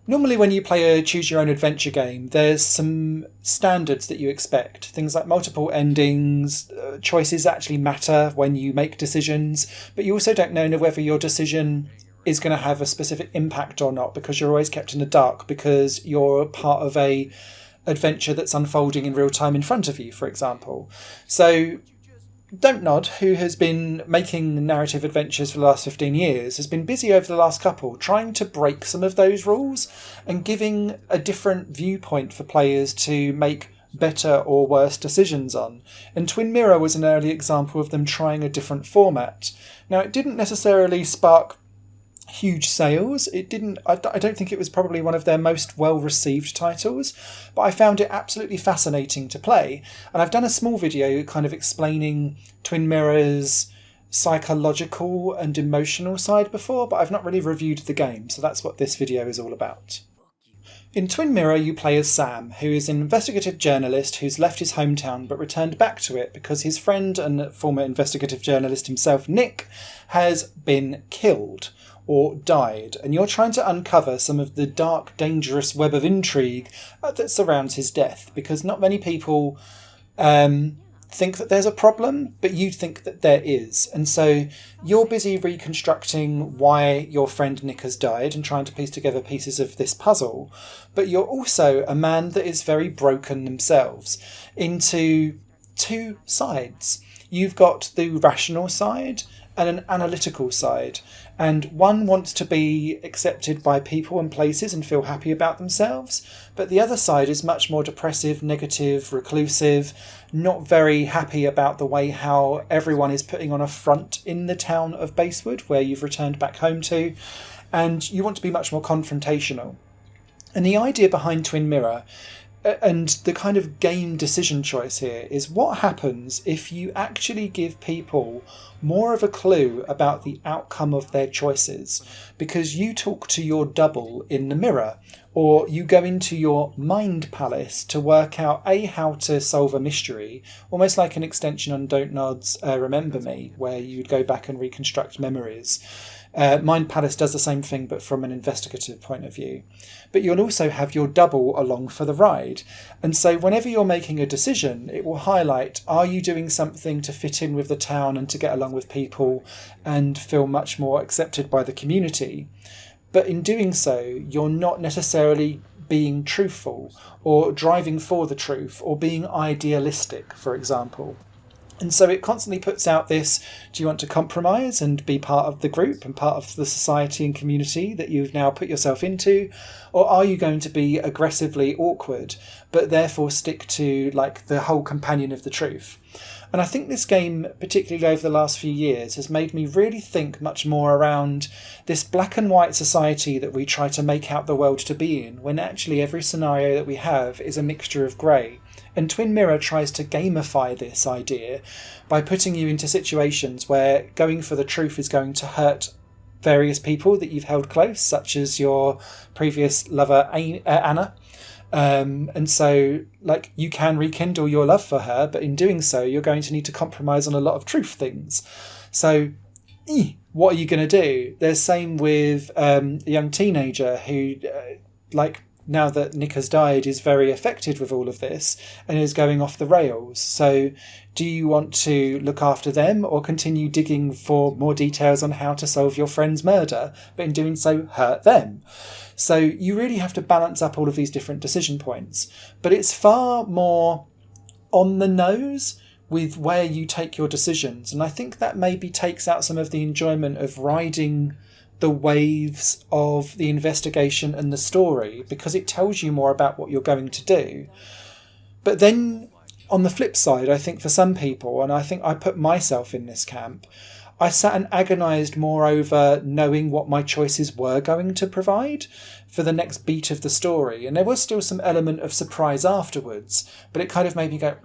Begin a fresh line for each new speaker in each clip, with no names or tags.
Normally when you play a choose your own adventure game, there's some standards that you expect. Things like multiple endings, choices actually matter when you make decisions, but you also don't know whether your decision is going to have a specific impact or not, because you're always kept in the dark because you're part of a adventure that's unfolding in real time in front of you, for example. So Don't Nod, who has been making narrative adventures for the last 15 years, has been busy over the last couple trying to break some of those rules and giving a different viewpoint for players to make better or worse decisions on. And Twin Mirror was an early example of them trying a different format. Now, it didn't necessarily spark huge sales. I don't think it was probably one of their most well-received titles, but I found it absolutely fascinating to play. And I've done a small video kind of explaining Twin Mirror's psychological and emotional side before, but I've not really reviewed the game, so that's what this video is all about. In Twin Mirror, you play as Sam, who is an investigative journalist who's left his hometown but returned back to it because his friend and former investigative journalist himself, Nick, has been killed or died, and you're trying to uncover some of the dark, dangerous web of intrigue that surrounds his death, because not many people think that there's a problem, but you think that there is. And so you're busy reconstructing why your friend Nick has died and trying to piece together pieces of this puzzle, but you're also a man that is very broken themselves into two sides. You've got the rational side and an analytical side, and one wants to be accepted by people and places and feel happy about themselves, but the other side is much more depressive, negative, reclusive, not very happy about the way how everyone is putting on a front in the town of Basewood, where you've returned back home to, and you want to be much more confrontational. And the idea behind Twin Mirror and the kind of game decision choice here is what happens if you actually give people more of a clue about the outcome of their choices, because you talk to your double in the mirror, or you go into your mind palace to work out how to solve a mystery, almost like an extension on Don't Nod's Remember Me, where you'd go back and reconstruct memories. Mind Palace does the same thing, but from an investigative point of view. But you'll also have your double along for the ride. And so whenever you're making a decision, it will highlight, are you doing something to fit in with the town and to get along with people and feel much more accepted by the community? But in doing so, you're not necessarily being truthful or driving for the truth or being idealistic, for example. And so it constantly puts out this, do you want to compromise and be part of the group and part of the society and community that you've now put yourself into? Or are you going to be aggressively awkward, but therefore stick to like the whole companion of the truth? And I think this game, particularly over the last few years, has made me really think much more around this black and white society that we try to make out the world to be in, when actually every scenario that we have is a mixture of grey. And Twin Mirror tries to gamify this idea by putting you into situations where going for the truth is going to hurt various people that you've held close, such as your previous lover, Anna. And so, like, you can rekindle your love for her, but in doing so, you're going to need to compromise on a lot of truth things. So, what are you going to do? There's same with a young teenager who, now that Nick has died, is very affected with all of this and is going off the rails. So do you want to look after them or continue digging for more details on how to solve your friend's murder, but in doing so hurt them? So you really have to balance up all of these different decision points. But it's far more on the nose with where you take your decisions. And I think that maybe takes out some of the enjoyment of riding the waves of the investigation and the story, because it tells you more about what you're going to do. But then on the flip side, I think for some people, and I think I put myself in this camp, I sat and agonised more over knowing what my choices were going to provide for the next beat of the story. And there was still some element of surprise afterwards, but it kind of made me go,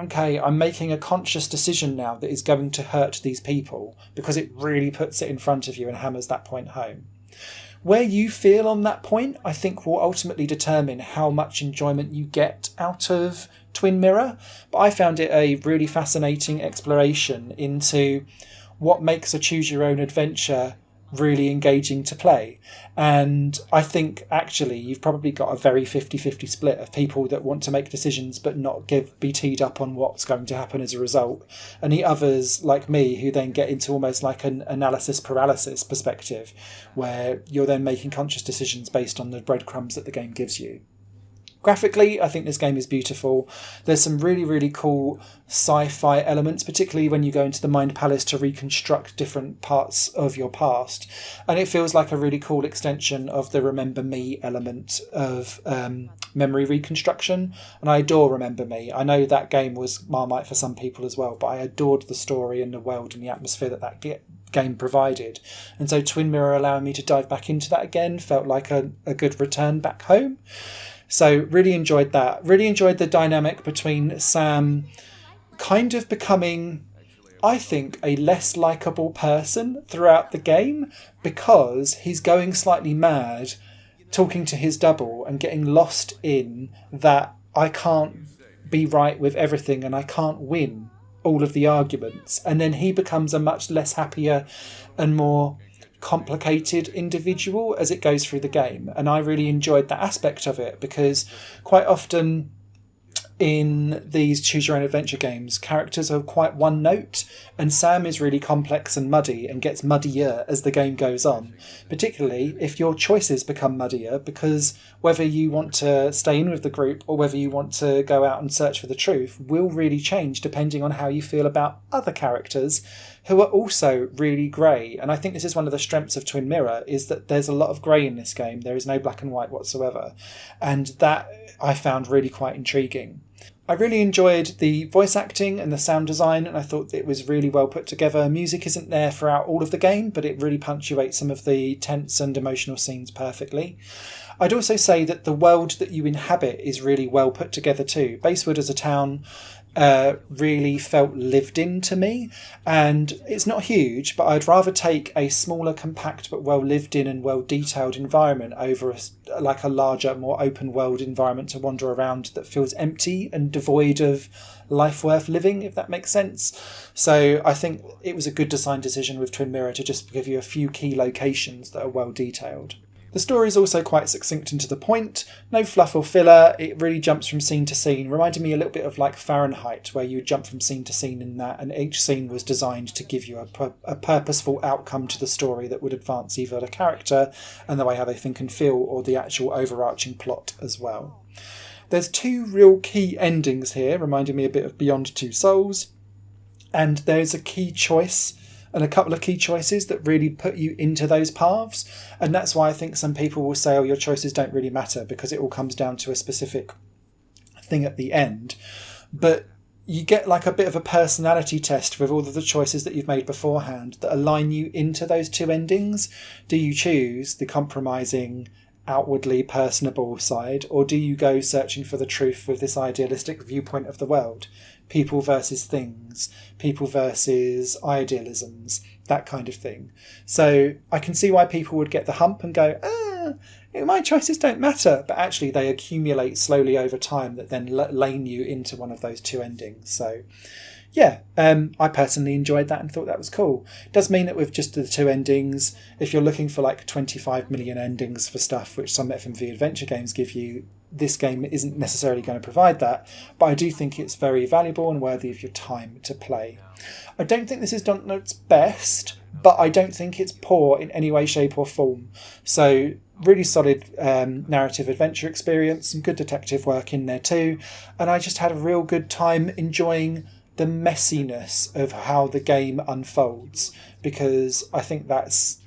okay, I'm making a conscious decision now that is going to hurt these people, because it really puts it in front of you and hammers that point home. Where you feel on that point, I think, will ultimately determine how much enjoyment you get out of Twin Mirror. But I found it a really fascinating exploration into what makes a choose-your-own adventure really engaging to play. And I think actually you've probably got a very 50-50 split of people that want to make decisions but not be teed up on what's going to happen as a result, and the others like me who then get into almost like an analysis paralysis perspective where you're then making conscious decisions based on the breadcrumbs that the game gives you. Graphically, I think this game is beautiful. There's some really, really cool sci-fi elements, particularly when you go into the Mind Palace to reconstruct different parts of your past. And it feels like a really cool extension of the Remember Me element of memory reconstruction. And I adore Remember Me. I know that game was Marmite for some people as well, but I adored the story and the world and the atmosphere that game provided. And so Twin Mirror allowing me to dive back into that again felt like a good return back home. So really enjoyed that. Really enjoyed the dynamic between Sam kind of becoming, I think, a less likeable person throughout the game because he's going slightly mad, talking to his double and getting lost in that I can't be right with everything and I can't win all of the arguments. And then he becomes a much less happier and more complicated individual as it goes through the game, and I really enjoyed that aspect of it because quite often in these choose your own adventure games characters are quite one note, and Sam is really complex and muddy and gets muddier as the game goes on, particularly if your choices become muddier, because whether you want to stay in with the group or whether you want to go out and search for the truth will really change depending on how you feel about other characters who are also really grey. And I think this is one of the strengths of Twin Mirror, is that there's a lot of grey in this game. There is no black and white whatsoever. And that I found really quite intriguing. I really enjoyed the voice acting and the sound design, and I thought it was really well put together. Music isn't there throughout all of the game, but it really punctuates some of the tense and emotional scenes perfectly. I'd also say that the world that you inhabit is really well put together too. Basewood as a town really felt lived in to me, and it's not huge, but I'd rather take a smaller, compact but well lived in and well detailed environment over a larger, more open world environment to wander around that feels empty and devoid of life worth living, if that makes sense. So I think it was a good design decision with Twin Mirror to just give you a few key locations that are well detailed. The story is also quite succinct and to the point, no fluff or filler. It really jumps from scene to scene, reminding me a little bit of like Fahrenheit, where you jump from scene to scene in that, and each scene was designed to give you a purposeful outcome to the story that would advance either the character and the way how they think and feel, or the actual overarching plot as well. There's two real key endings here, reminding me a bit of Beyond Two Souls, and there's a key choice and a couple of key choices that really put you into those paths. And that's why I think some people will say, oh, your choices don't really matter because it all comes down to a specific thing at the end. But you get like a bit of a personality test with all of the choices that you've made beforehand that align you into those two endings. Do you choose the compromising, outwardly personable side, or do you go searching for the truth with this idealistic viewpoint of the world? People versus things, people versus idealisms, that kind of thing. So I can see why people would get the hump and go, my choices don't matter, but actually they accumulate slowly over time that then lane you into one of those two endings. So yeah, I personally enjoyed that and thought that was cool. It does mean that with just the two endings, if you're looking for like 25 million endings for stuff, which some FMV adventure games give you, this game isn't necessarily going to provide that, but I do think it's very valuable and worthy of your time to play. I don't think this is Dontnod's best, but I don't think it's poor in any way, shape or form. So really solid narrative adventure experience, some good detective work in there too, and I just had a real good time enjoying the messiness of how the game unfolds, because I think that's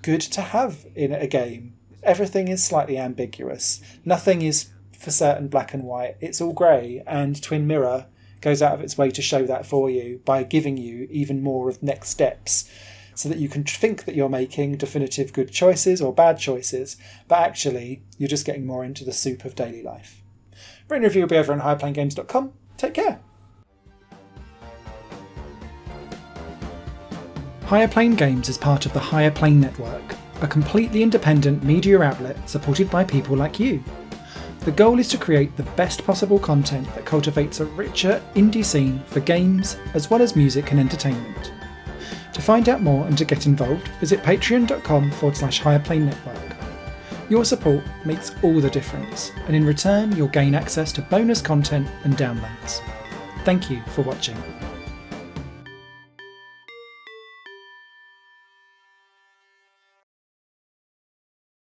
good to have in a game. Everything is slightly ambiguous. Nothing is for certain black and white. It's all grey, and Twin Mirror goes out of its way to show that for you by giving you even more of next steps so that you can think that you're making definitive good choices or bad choices, but actually you're just getting more into the soup of daily life. Written review will be over on higherplanegames.com. Take care. Higher Plane Games is part of the Higher Plane Network, a completely independent media outlet supported by people like you. The goal is to create the best possible content that cultivates a richer indie scene for games as well as music and entertainment. To find out more and to get involved, visit patreon.com/higherplane network. Your support makes all the difference, and in return you'll gain access to bonus content and downloads. Thank you for watching.